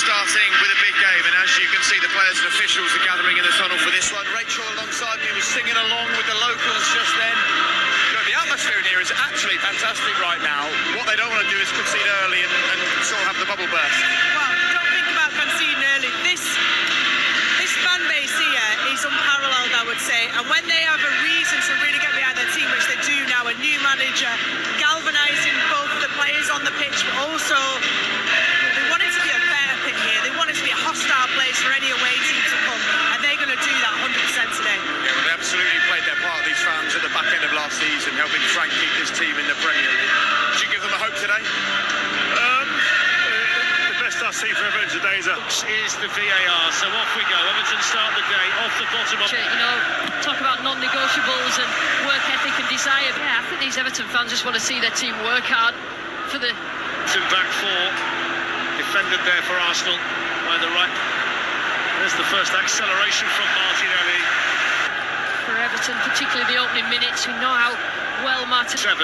starting with a big game, and as you can see, the players and officials are gathering in the tunnel for this one. Rachel alongside me was singing along with the locals just then. The atmosphere in here is actually fantastic right now. What they don't want to do is concede early and sort of have the bubble burst. Well, don't think about conceding early. This fan base here is unparalleled, I would say. And when they have a reason to really get behind their team, which they do now, a new manager, galvanising both the players on the pitch, but also they want it to be a fair pit here. They want it to be a hostile place for any away team to come. And they're going to do that 100% today. Yeah, well, they absolutely played their part, these fans, at the back end of last season, helping Frank keep this team in the Premier League. Did you give them a hope today? I see for Everton today is the VAR, so off we go. Everton start the day off the bottom of... You know, talk about non-negotiables and work ethic and desire. Yeah, I think these Everton fans just want to see their team work hard for the... Back four, defended there for Arsenal by the right. There's the first acceleration from Martinelli. For Everton, particularly the opening minutes, we know how well Martin... 7.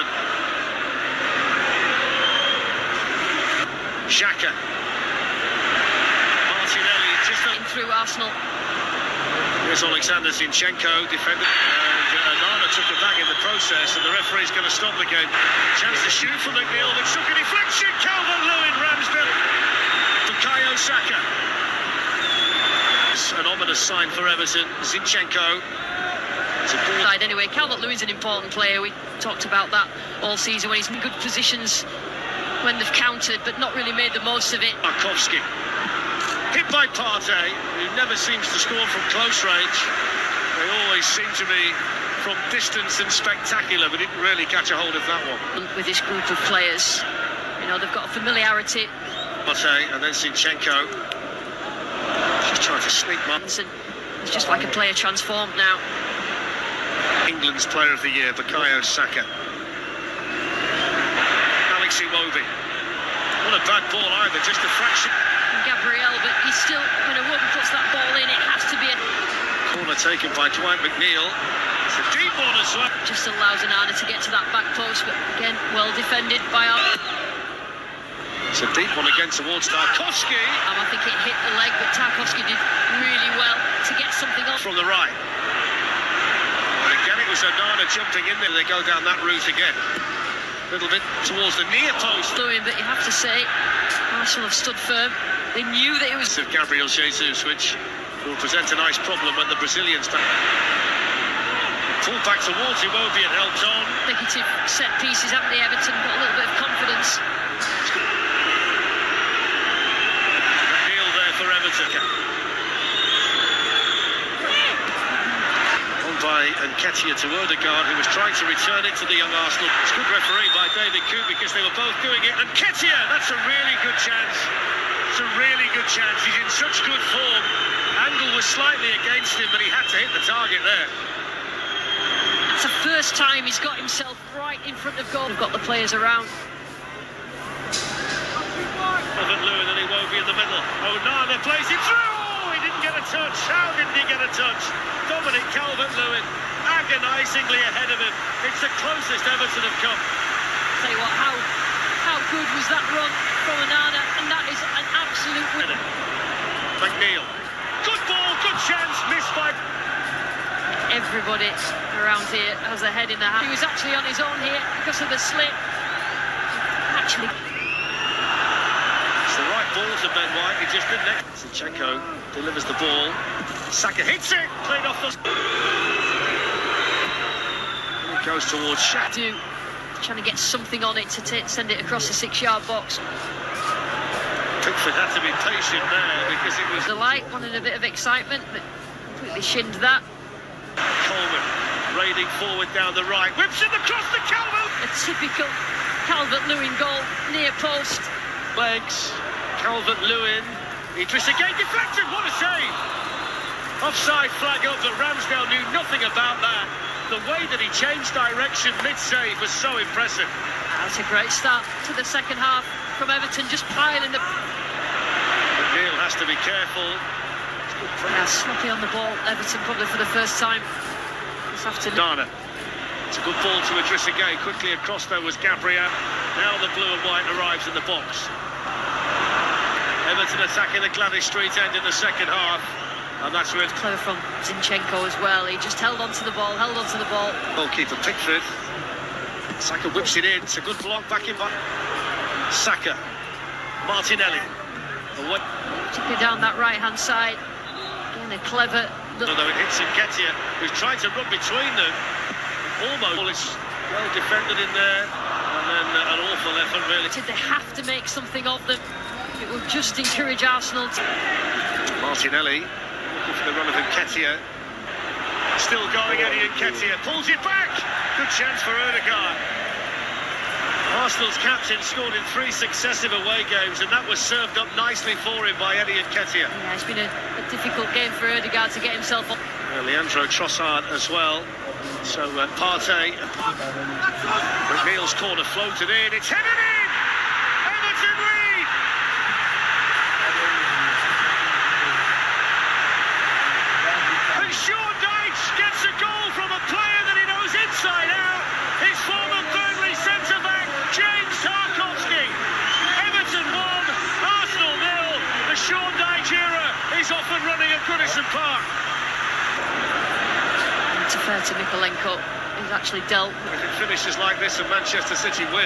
Xhaka. Martinelli just through Arsenal. Here's Alexander Zinchenko defended. Nana took it back in the process, and the referee's going to stop the game. Chance to shoot for McNeil, but took a deflection. Calvert-Lewin, Ramsdale. Bukayo Saka. It's an ominous sign for Everton. Zinchenko. Anyway, Calvert-Lewin's an important player. We talked about that all season when he's in good positions when they've countered, but not really made the most of it. Markowski. Hit by Partey, who never seems to score from close range. They always seem to be from distance and spectacular, but didn't really catch a hold of that one. With this group of players, you know, they've got a familiarity. Partey, and then Zinchenko. She's trying to sneak Martin. It's just like a player transformed now. England's Player of the Year, Bukayo Saka. Iwobi. Not a bad ball either, just a fraction. Gabriel, but he's still, when Iwobi puts that ball in, it has to be a... Corner taken by Dwight McNeil. It's a deep one as well. Just allows Anana to get to that back post, but again, well defended by our... It's a deep one again towards Tarkowski. I think it hit the leg, but Tarkowski did really well to get something off. From the right. And again, it was Anana jumping in there. They go down that route again. A little bit towards the near post. But you have to say, Arsenal have stood firm. They knew that it was... Of Gabriel Jesus, which will present a nice problem when the Brazilians pull back towards Iwobi and helps on. Negative set pieces, haven't they, Everton? Got a little bit of confidence. Neil there for Everton. By Nketiah to Odegaard, who was trying to return it to the young Arsenal. It's good referee by David Coote because they were both doing it. And Nketiah, that's a really good chance. It's a really good chance. He's in such good form. Angle was slightly against him, but he had to hit the target there. It's the first time he's got himself right in front of goal. We've got the players around. Calvert-Lewin and Iwobi in the middle. Oh, Nana plays it through. He didn't get a touch. How didn't he get a touch? Dominic Calvert-Lewin agonisingly ahead of him. It's the closest Everton have come. Tell you what, how good was that run from Anana? And that is an absolute winner. McNeil. Good ball, good chance, missed by... Everybody around here has their head in their hand. He was actually on his own here because of the slip. Actually... It's the right ball to Ben White, he just didn't... Zinchenko delivers the ball. Saka hits it, played off the... It goes towards Shaq. Trying to get something on it to send it across the 6-yard box. Pickford had to be patient there because it was... The light wanted a bit of excitement, but completely shinned that. Coleman raiding forward down the right, whips it across the Calvert. A typical Calvert-Lewin goal, near post. Legs, Calvert-Lewin. Idris again deflected, what a save! Offside flag up, but Ramsdale knew nothing about that. The way that he changed direction mid-save was so impressive. That's a great start to the second half from Everton, just piling the... McNeil has to be careful. Sloppy on the ball, Everton probably for the first time this afternoon. Dana. It's a good ball to Idris again. Quickly across there was Gabriel. Now the blue and white arrives in the box. Everton attacking the Gladys Street end in the second half. And that's where it's Clever from Zinchenko as well. He just held on to the ball, goalkeeper Pickford. Saka whips it in. It's a good block back in by Saka. Martinelli. Away. Particularly down that right-hand side. Again, a clever... Although it hits Nketiah, who's trying to run between them. Almost. Well, it's well defended in there. And then an awful effort, really. They have to make something of them. It will just encourage Arsenal to... Martinelli. Looking for the run of Nketiah. Still going, Eddie Nketiah. Pulls it back. Good chance for Ødegaard. Arsenal's captain scored in 3 successive away games, and that was served up nicely for him by Eddie Nketiah. Yeah, it's been a difficult game for Ødegaard to get himself up. Leandro Trossard as well. So Partey. McNeil's corner floated in. It's headed in! Everton lead! And Sean Dyche gets a goal from a player that he knows inside out. His former Burnley centre-back, James Tarkowski. Everton 1, Arsenal 0. The Sean Dyche era is off and running at Goodison Park. To fair to Mikolenko, he's actually dealt. If it finishes like this and Manchester City win,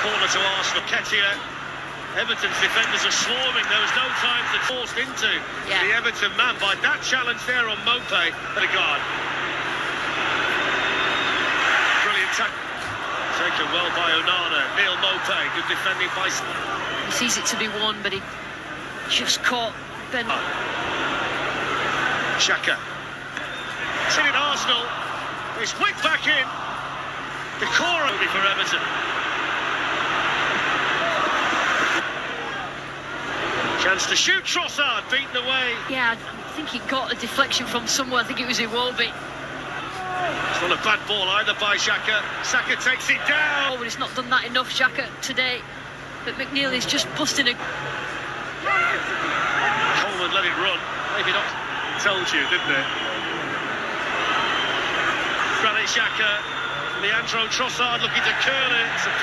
corner to Arsenal. Nketiah. Everton's defenders are swarming. There was no time to forced into the Everton man by that challenge there on Mopé. Ødegaard. Brilliant tackle. Taken well by Onana. Neil Mopé. Good defending by... He sees it to be one, but he just caught Ben. Xhaka. It's in Arsenal. It's whipped back in. The core only for Everton. Chance to shoot. Trossard beaten away. Yeah, I think he got a deflection from somewhere. I think it was Iwobi. It's not a bad ball either by Xhaka. Saka takes it down. Oh, but he's not done that enough, Xhaka, today. But McNeil is just busting a... Coleman let it run. Maybe not. Told you, didn't it? Granit Xhaka. Leandro Trossard looking to curl it. It's a